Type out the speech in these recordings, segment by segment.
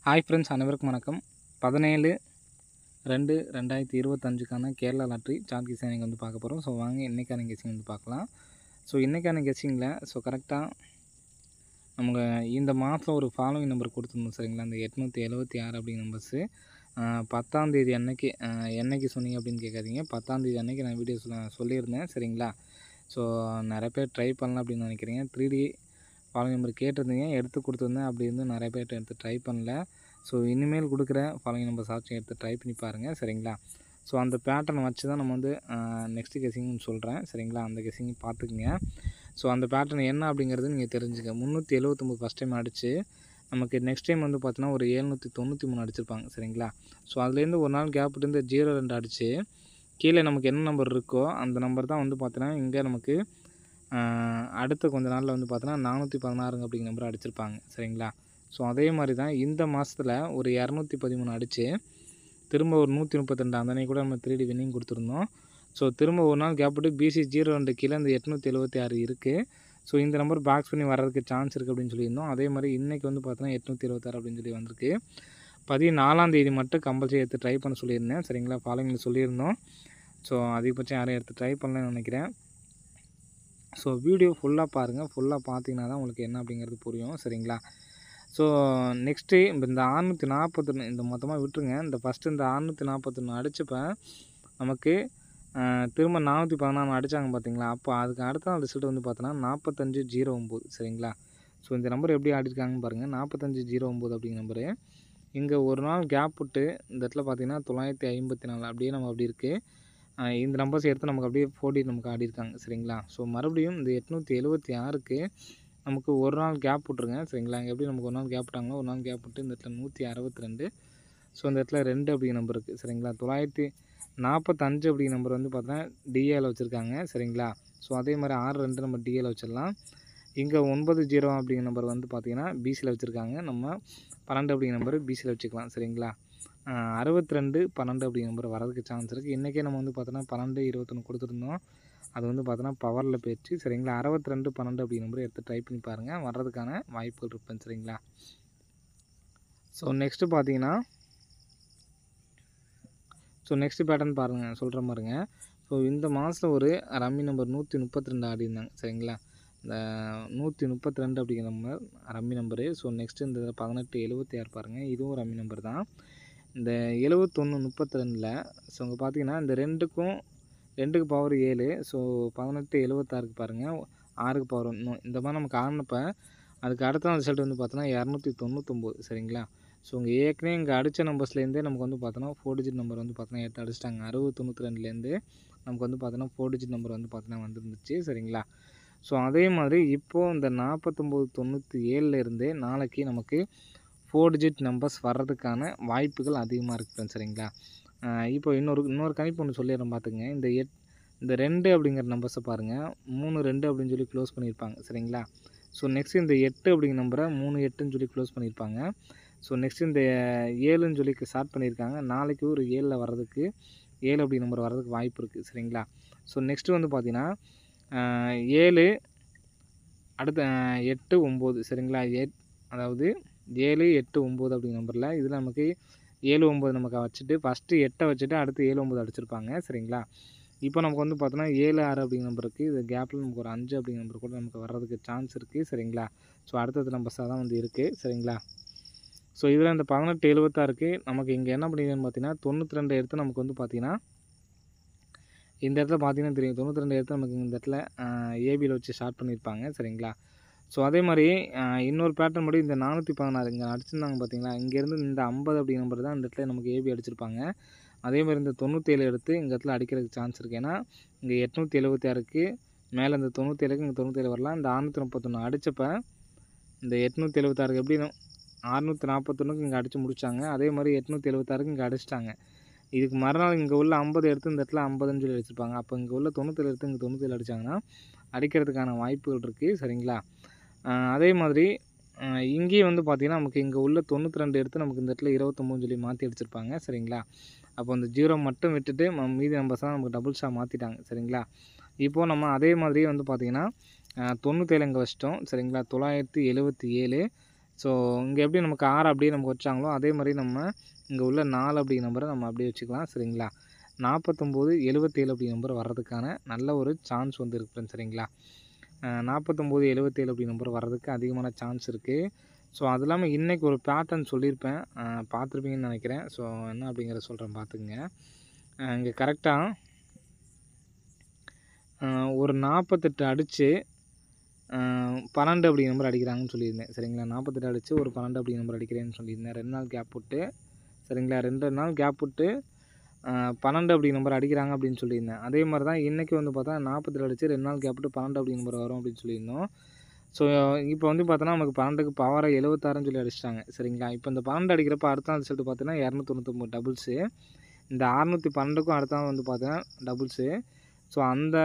Hi friends, அனைவருக்கும் வணக்கம். 17/2/2025க்கான Kerala lottery chart guessing வந்து பார்க்க போகிறோம். ஸோ வாங்க இன்றைக்கான கெஸ்ஸிங் வந்து பார்க்கலாம். ஸோ இன்றைக்கான கெஸ்ஸிங்கில் கரெக்டாக நமக்கு இந்த மாதம் ஒரு ஃபாலோவிங் நம்பர் கொடுத்துருந்தோம் சரிங்களா. அந்த 876 அப்படிங்கிற நம்பர்ஸு 10ஆம் தேதி அன்னைக்கு என்னைக்கு சொன்னீங்க அப்படின்னு கேட்காதீங்க. 10ஆம் தேதி அன்னைக்கு நான் வீடியோ சொல்லியிருந்தேன் சரிங்களா. ஸோ நிறைய பேர் ட்ரை பண்ணலாம் அப்படின்னு நினைக்கிறீங்க. 3D ஃபாலோவிங் நம்பர் கேட்டிருந்தீங்க, எடுத்து கொடுத்துருந்தேன். அப்படி இருந்து நிறைய பேர் எடுத்து ட்ரை பண்ணல. ஸோ இனிமேல் கொடுக்குற ஃபாலோவிங் நம்பர் சாட்சியம் எடுத்து ட்ரை பண்ணி பாருங்கள் சரிங்களா. ஸோ அந்த பேட்டர்ன் வச்சு தான் நம்ம வந்து நெக்ஸ்ட்டு கெஸ்ஸிங்னு சொல்கிறேன் சரிங்களா. அந்த கெஸ்ஸிங் பார்த்துக்குங்க. ஸோ அந்த பேட்டர்ன் என்ன அப்படிங்கிறது நீங்கள் தெரிஞ்சுக்க. 379 ஃபஸ்ட் டைம் அடித்து நமக்கு நெக்ஸ்ட் டைம் வந்து பார்த்தீங்கன்னா ஒரு 793 அடிச்சிருப்பாங்க சரிங்களா. ஸோ அதுலேருந்து ஒரு நாள் கேப் விட்டு இந்த 02 அடித்து கீழே நமக்கு என்ன நம்பர் இருக்கோ அந்த நம்பர் தான் வந்து பார்த்தீங்கன்னா இங்கே நமக்கு அடுத்த கொஞ்ச நாளில் வந்து பார்த்தீங்கன்னா 416 அப்படிங்கிற நம்பர் அடிச்சிருப்பாங்க சரிங்களா. ஸோ அதே மாதிரி தான் இந்த மாதத்தில் ஒரு 213 அடித்து திரும்ப ஒரு 132 அந்தன்னைக்கு கூட நம்ம 3D வின்னிங் கொடுத்துருந்தோம். ஸோ திரும்ப ஒரு நாள் கேப் விட்டு BC 02 கீழே இந்த 876 இருக்குது. ஸோ இந்த நம்பர் பாக்ஸ் பண்ணி வர்றதுக்கு சான்ஸ் இருக்குது அப்படின்னு சொல்லியிருந்தோம். அதே மாதிரி இன்றைக்கி வந்து பார்த்தீங்கன்னா 826 அப்படின்னு சொல்லி வந்திருக்கு. 14ஆம் தேதி மட்டும் கம்பல்சரி எடுத்து ட்ரை பண்ண சொல்லியிருந்தேன் சரிங்களா. ஃபாலோவிங்கில் சொல்லியிருந்தோம். ஸோ அதிகபட்சம் யாரும் எடுத்து ட்ரை பண்ணலன்னு நினைக்கிறேன். ஸோ வீடியோ ஃபுல்லாக பாருங்கள். ஃபுல்லாக பார்த்தீங்கன்னா தான் உங்களுக்கு என்ன அப்படிங்கிறது புரியும் சரிங்களா. ஸோ நெக்ஸ்ட்டு இந்த 641 இந்த மொத்தமாக விட்டுருங்க. இந்த ஃபஸ்ட்டு இந்த 641 அடித்தப்ப நமக்கு திரும்ப 416 அடித்தாங்க பார்த்தீங்களா. அப்போ அதுக்கு அடுத்த நாள் ரிசல்ட் வந்து பார்த்தோன்னா 4509 சரிங்களா. ஸோ இந்த நம்பர் எப்படி ஆடிருக்காங்கன்னு பாருங்கள். 4509 அப்படிங்கிற நம்பரு இங்கே ஒரு நாள் கேப் விட்டு இந்த இடத்துல பார்த்தீங்கன்னா 954 அப்படியே நம்ம அப்படி இருக்குது. இந்த நம்பர்ஸ் எடுத்து நமக்கு அப்படியே 4D நமக்கு ஆடிருக்காங்க சரிங்களா. ஸோ மறுபடியும் இந்த 876க்கு நமக்கு ஒரு நாள் கேப் விட்ருங்க சரிங்களா. இங்கே எப்படி நமக்கு ஒரு நாள் கேப் விட்டாங்களோ ஒரு நாள் கேப் விட்டு இந்த இடத்துல 162. ஸோ இந்த இடத்துல 2 அப்படிங்கிற நம்பர் இருக்குது சரிங்களா. 945 அப்படிங்கிற நம்பர் வந்து பார்த்தீங்கன்னா டிஏவில் வச்சுருக்காங்க சரிங்களா. ஸோ அதே மாதிரி 62 நம்ம டிஏவில் வச்சிடலாம். இங்கே 90 அப்படிங்கிற நம்பர் வந்து பார்த்திங்கன்னா பிசியில் வச்சுருக்காங்க. நம்ம 12 அப்படிங்கிற நம்பர் பிசியில் வச்சுக்கலாம் சரிங்களா. 62 12 அப்படிங்கிற நம்பர் வரதுக்கு சான்ஸ் இருக்குது. இன்றைக்கே நம்ம வந்து பார்த்தோன்னா 12 21 கொடுத்துருந்தோம். அது வந்து பார்த்தோன்னா பவரில் போயிடுச்சு சரிங்களா. 62 12 அப்படிங்கிற நம்பர் எடுத்து ட்ரை பண்ணி பாருங்கள். வர்றதுக்கான வாய்ப்புகள் இருப்பேன் சரிங்களா. ஸோ நெக்ஸ்ட்டு பார்த்தீங்கன்னா நெக்ஸ்ட்டு பேட்டர்ன் பாருங்கள் சொல்கிற மாதிரிங்க. ஸோ இந்த மாதத்தில் ஒரு ரம்மி நம்பர் 132 ஆடிருந்தாங்க சரிங்களா. இந்த 132 அப்படிங்கிற number rummy number. So next இந்த 1876 பாருங்கள், இதுவும் ரம்மி நம்பர் தான். இந்த 7132ல் ஸோ இங்கே பார்த்தீங்கன்னா இந்த 2க்கு பவர் 7. ஸோ 18 76க்கு பாருங்கள் 6க்கு பவர் 1. இந்த மாதிரி நமக்கு ஆனப்போ அதுக்கு அடுத்த நாள் ரிசல்ட் வந்து பார்த்தோன்னா 299 சரிங்களா. ஸோ இங்கே ஏற்கனவே இங்கே அடித்த நம்பர்ஸ்லேருந்தே நமக்கு வந்து பார்த்தோன்னா 4 டிஜிட் நம்பர் வந்து பார்த்தோன்னா எடுத்து அடிச்சிட்டாங்க. 6092லேருந்து நமக்கு வந்து பார்த்தோன்னா 4 டிஜிட் நம்பர் வந்து பார்த்தோன்னா வந்துருந்துச்சு சரிங்களா. ஸோ அதே மாதிரி இப்போது இந்த 4997லேருந்தே நாளைக்கு நமக்கு 4 டிஜிட் நம்பர்ஸ் வர்றதுக்கான வாய்ப்புகள் அதிகமாக இருக்குது சரிங்களா. இப்போ இன்னொரு கணிப்பு ஒன்று சொல்லிடுறேன் பார்த்துங்க. இந்த 2 அப்படிங்கிற நம்பர்ஸை பாருங்கள் 32 அப்படின்னு சொல்லி க்ளோஸ் பண்ணியிருப்பாங்க சரிங்களா. ஸோ நெக்ஸ்ட் இந்த 8 அப்படிங்கிற நம்பரை 38ன்னு சொல்லி க்ளோஸ் பண்ணியிருப்பாங்க. ஸோ நெக்ஸ்ட் இந்த 7ன்னு சொல்லி ஸ்டார்ட் பண்ணியிருக்காங்க. நாளைக்கு ஒரு 7ல் வர்றதுக்கு 7 அப்படிங்கிற நம்பர் வர்றதுக்கு வாய்ப்பு இருக்குது சரிங்களா. ஸோ நெக்ஸ்ட்டு வந்து பார்த்தீங்கன்னா 7 அடுத்த 8 9 சரிங்களா. அதாவது 7 8 9 அப்படிங்கிற நம்பரில் இதில் நமக்கு 7 9 நமக்கு வச்சுட்டு ஃபஸ்ட்டு 8 வச்சுட்டு அடுத்து 7 9 அடிச்சிருப்பாங்க சரிங்களா. இப்போ நமக்கு வந்து பார்த்தோன்னா 7 6 அப்படிங்கிற நம்பர் இருக்குது. இது கேப்பில் நமக்கு ஒரு 5 அப்படிங்கிற நம்பர் கூட நமக்கு வர்றதுக்கு சான்ஸ் இருக்குது சரிங்களா. ஸோ அடுத்தது நம்பர்ஸாக தான் வந்து இருக்குது சரிங்களா. ஸோ இதில் இந்த 1876க்கு நமக்கு இங்கே என்ன பண்ணியிருக்கேன்னு பார்த்தீங்கன்னா 92 எடுத்து நமக்கு வந்து பார்த்தீங்கன்னா இந்த இடத்துல பார்த்தீங்கன்னா தெரியும் 92 எடுத்து நமக்கு இந்த இடத்துல ஏபியில் வச்சு ஸ்டார்ட் பண்ணியிருப்பாங்க சரிங்களா. ஸோ அதே மாதிரி இன்னொரு பேட்டர்ன் படி இந்த 416 இங்கே அடிச்சிருந்தாங்க பார்த்தீங்களா. இங்கேருந்து இந்த 50 அப்படிங்கிற நம்பர் தான் இந்த இடத்துல நமக்கு ஏபி அடிச்சிருப்பாங்க. அதே மாதிரி இந்த 97 எடுத்து இந்த இடத்துல அடிக்கிறதுக்கு சான்ஸ் இருக்குது. ஏன்னா இங்கே 876க்கு மேலே இந்த 97க்கு இங்கே 97 வரலாம். இந்த 631 அடித்தப்போ இந்த 876க்கு எப்படி 641க்கு இங்கே அடித்து முடித்தாங்க. அதே மாதிரி 876க்கு இங்கே அடிச்சிட்டாங்க. இதுக்கு மறுநாள் இங்கே உள்ள 50 எடுத்து இந்த இடத்துல 50ன்னு சொல்லி அடிச்சிருப்பாங்க. அப்போ இங்கே உள்ள 97 எடுத்து இங்கே 97 அடித்தாங்கன்னா அடிக்கிறதுக்கான வாய்ப்புகள் இருக்குது சரிங்களா. அதே மாதிரி இங்கேயும் வந்து பார்த்திங்கன்னா நமக்கு இங்கே உள்ள 92 எடுத்து நமக்கு இந்த இடத்துல 29 சொல்லி மாற்றி அடிச்சிருப்பாங்க சரிங்களா. அப்போ இந்த 0 மட்டும் விட்டுட்டு மீதி நம்பர்ஸ் தான் நமக்கு டபுள்ஸாக மாற்றிட்டாங்க சரிங்களா. இப்போது நம்ம அதே மாதிரியே வந்து பார்த்திங்கன்னா 97 இங்கே வச்சிட்டோம் சரிங்களா. 977 ஸோ இங்கே எப்படி நமக்கு 6 அப்படியே நமக்கு வச்சாங்களோ அதே மாதிரி நம்ம இங்கே உள்ள 4 அப்படிங்கிற நம்பரை நம்ம அப்படியே வச்சுக்கலாம் சரிங்களா. 49 77 அப்படிங்கிற நம்பர் வர்றதுக்கான நல்ல ஒரு சான்ஸ் வந்து இருக்குது ஃப்ரெண்ட்ஸ் சரிங்களா. 49 77 அப்படிங்கிற நம்பர் வர்றதுக்கு அதிகமான சான்ஸ் இருக்குது. ஸோ அது இல்லாமல் இன்றைக்கி ஒரு பேட்டர்ன் சொல்லியிருப்பேன், பார்த்துருப்பீங்கன்னு நினைக்கிறேன். ஸோ என்ன அப்படிங்கிறத சொல்கிறேன் பார்த்துக்குங்க. இங்கே கரெக்டாக ஒரு 48 அடித்து 12 அப்படிங்கிற நம்பர் அடிக்கிறாங்கன்னு சொல்லியிருந்தேன் சரிங்களா. 48 அடித்து ஒரு 12 அப்படிங்கிற நம்பர் அடிக்கிறேன்னு சொல்லியிருந்தேன். 2 நாள் கேப் விட்டு சரிங்களா. 2 நாள் கேப் விட்டு 12 அப்படிங்கிற நம்பர் அடிக்கிறாங்க அப்படின்னு சொல்லியிருந்தேன். அதே மாதிரி தான் இன்றைக்கி வந்து பார்த்தா 47 அடித்து 2 நாள் கேப் விட்டு 12 அப்படிங்கிற நம்பர் வரும் அப்படின்னு சொல்லியிருந்தோம். ஸோ இப்போ வந்து பார்த்தோன்னா நமக்கு 12க்கு பவரை 76ன்னு சொல்லி அடிச்சிட்டாங்க சரிங்களா. இப்போ இந்த 12 அடிக்கிறப்ப அடுத்த நாள் ரிசல்ட் பார்த்தீங்கன்னா 299 டபுள்ஸு. இந்த 612க்கும் அடுத்த நாள் வந்து பார்த்தீங்கன்னா டபுள்ஸு. ஸோ அந்த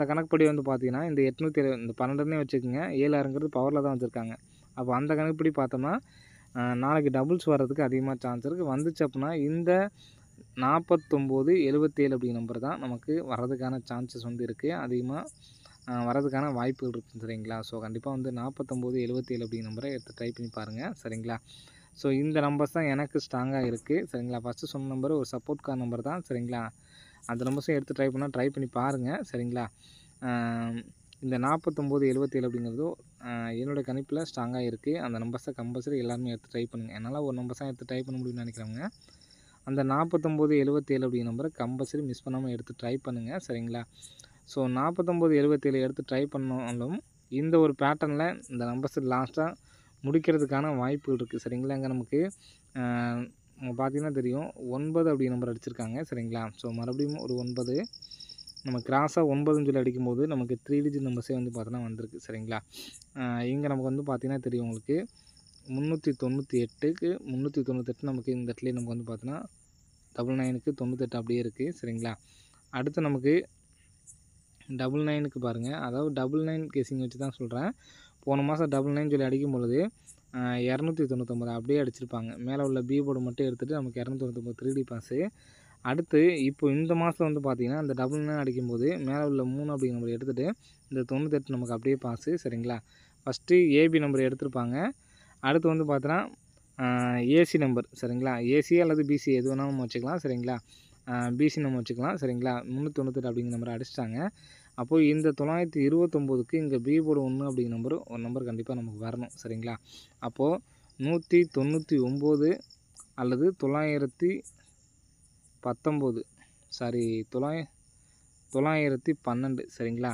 கணக்குப்படி வந்து பார்த்தீங்கன்னா இந்த 870 இந்த 12ன்னே வச்சுக்கோங்க, 76ங்கிறது பவரில் தான் வச்சுருக்காங்க. அப்போ அந்த கணக்குப்படி பார்த்தோம்னா நாளைக்கு டபுள்ஸ் வர்றதுக்கு அதிகமாக சான்ஸ் இருக்குது. வந்துச்சு அப்படின்னா இந்த 49 77 அப்படிங்கிற நம்பர் தான் நமக்கு வர்றதுக்கான சான்சஸ் வந்து இருக்குது. அதிகமாக வர்றதுக்கான வாய்ப்புகள் இருக்குது சரிங்களா. ஸோ கண்டிப்பாக வந்து 49 77 அப்படிங்கிற நம்பரை எடுத்து ட்ரை பண்ணி பாருங்கள் சரிங்களா. ஸோ இந்த நம்பர்ஸ் தான் எனக்கு ஸ்ட்ராங்காக இருக்குது சரிங்களா. ஃபஸ்ட்டு சொன்ன நம்பர் ஒரு சப்போர்ட் கார் நம்பர் தான் சரிங்களா. அந்த நம்பர்ஸும் எடுத்து ட்ரை பண்ணி பாருங்கள் சரிங்களா. இந்த 49 77 அப்படிங்கிறது என்னோடய கணிப்பில் ஸ்ட்ராங்காக இருக்குது. அந்த நம்பர்ஸை கம்பல்சரி எல்லாருமே எடுத்து ட்ரை பண்ணுங்கள். என்னால் ஒரு நம்பர்ஸாக எடுத்து ட்ரை பண்ண முடியும்னு நினைக்கிறவங்க அந்த 49 77 அப்படிங்கிற நம்பரை கம்பல்சரி மிஸ் பண்ணாமல் எடுத்து ட்ரை பண்ணுங்கள் சரிங்களா. ஸோ 49 77 எடுத்து ட்ரை பண்ணாலும் இந்த ஒரு பேட்டர்னில் இந்த நம்பர்ஸ் லாஸ்ட்டாக முடிக்கிறதுக்கான வாய்ப்புகள் இருக்குது சரிங்களா. இங்கே நமக்கு பார்த்தீங்கன்னா தெரியும் 9 அப்படி நம்பர் அடிச்சிருக்காங்க சரிங்களா. ஸோ மறுபடியும் ஒரு 9 நம்ம கிராஸாக 9ன்னு சொல்லி அடிக்கும்போது நமக்கு 3 டிஜிட் நம்பர்ஸே வந்து பார்த்தோன்னா வந்திருக்கு சரிங்களா. இங்கே நமக்கு வந்து பார்த்தீங்கன்னா தெரியும் உங்களுக்கு 398க்கு 398 நமக்கு இந்த இடத்துலேயே நமக்கு வந்து பார்த்தோன்னா 99க்கு 98 அப்படியே இருக்குது சரிங்களா. அடுத்து நமக்கு 99க்கு பாருங்கள், அதாவது 99 கேசிங் வச்சு தான் சொல்கிறேன். போன மாதம் 99 சொல்லி அடிக்கும் பொழுது 299 அப்படியே அடிச்சிருப்பாங்க. மேலே உள்ள பி போர்டு மட்டும் எடுத்துகிட்டு நமக்கு 299 3D பாஸு. அடுத்து இப்போ இந்த மாதம் வந்து பார்த்திங்கன்னா இந்த 99 அடிக்கும்போது மேலே உள்ள 3 அப்படிங்கிற நம்பர் எடுத்துகிட்டு இந்த 98 நமக்கு அப்படியே பாஸு சரிங்களா. ஃபஸ்ட்டு ஏபி நம்பர் எடுத்திருப்பாங்க. அடுத்து வந்து பார்த்தோன்னா ஏசி நம்பர் சரிங்களா. ஏசி அல்லது பிசி எது வேணாலும் நம்ம வச்சுக்கலாம் சரிங்களா. பிசி நம்ம வச்சுக்கலாம் சரிங்களா. 398 அப்படிங்கிற நம்பர் அடிச்சிட்டாங்க. அப்போது இந்த 929க்கு இங்கே பி போர்டு 1 அப்படிங்கிற ஒரு நம்பர் கண்டிப்பாக நமக்கு வரணும் சரிங்களா. அப்போது 199 அல்லது 919 சாரி 912 சரிங்களா.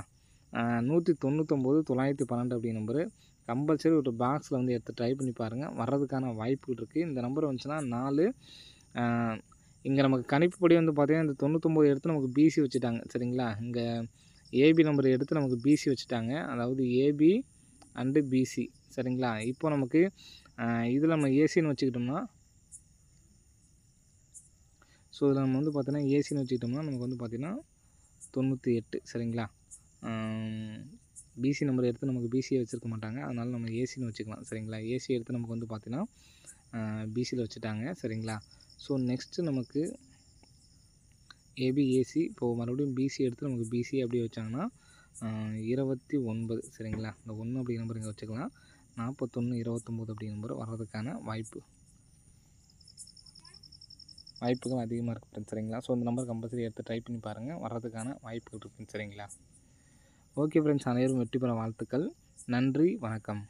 199 912 அப்படிங்கிற நம்பரு கம்பல்சரி ஒரு பாக்ஸில் வந்து எடுத்து ட்ரை பண்ணி பாருங்கள். வர்றதுக்கான வாய்ப்புகள் இருக்குது. இந்த நம்பர் வந்துச்சுன்னா 4 இங்கே நமக்கு கணிப்புப்படி வந்து பார்த்திங்கன்னா இந்த 99 எடுத்து நமக்கு பிசி வச்சுட்டாங்க சரிங்களா. இங்கே ஏபி நம்பர் எடுத்து நமக்கு பிசி வச்சுட்டாங்க, அதாவது ஏபி அண்டு பிசி சரிங்களா. இப்போ நமக்கு இதில் நம்ம ஏசின்னு வச்சுக்கிட்டோம்னா, ஸோ இதில் நம்ம வந்து பார்த்தீங்கன்னா ஏசின்னு வச்சுக்கிட்டோம்னா நமக்கு வந்து பார்த்திங்கன்னா 98 சரிங்களா. பிசி நம்பர் எடுத்து நமக்கு பிசியை வச்சுருக்க மாட்டாங்க, அதனால் நம்ம ஏசின்னு வச்சுக்கலாம் சரிங்களா. ஏசி எடுத்து நமக்கு வந்து பார்த்திங்கன்னா பிசியில் வச்சுட்டாங்க சரிங்களா. ஸோ நெக்ஸ்ட்டு நமக்கு ஏபி ஏசி இப்போது மறுபடியும் பிசி எடுத்து நமக்கு பிசி அப்படியே வச்சாங்கன்னா 29 சரிங்களா. இந்த 1 அப்படிங்கிற நம்பர் இங்கே வச்சுக்கலாம். 41 29 அப்படிங்கிற நம்பர் வர்றதுக்கான வாய்ப்புகள் அதிகமாக இருக்குது சரிங்களா. ஸோ இந்த நம்பர் கம்பல்சரி எடுத்து ட்ரை பண்ணி பாருங்கள், வர்றதுக்கான வாய்ப்புகள் இருக்குன்னு சரிங்களா. ஓகே ஃப்ரெண்ட்ஸ், அனைவரும் வெற்றி பெற வாழ்த்துக்கள். நன்றி, வணக்கம்.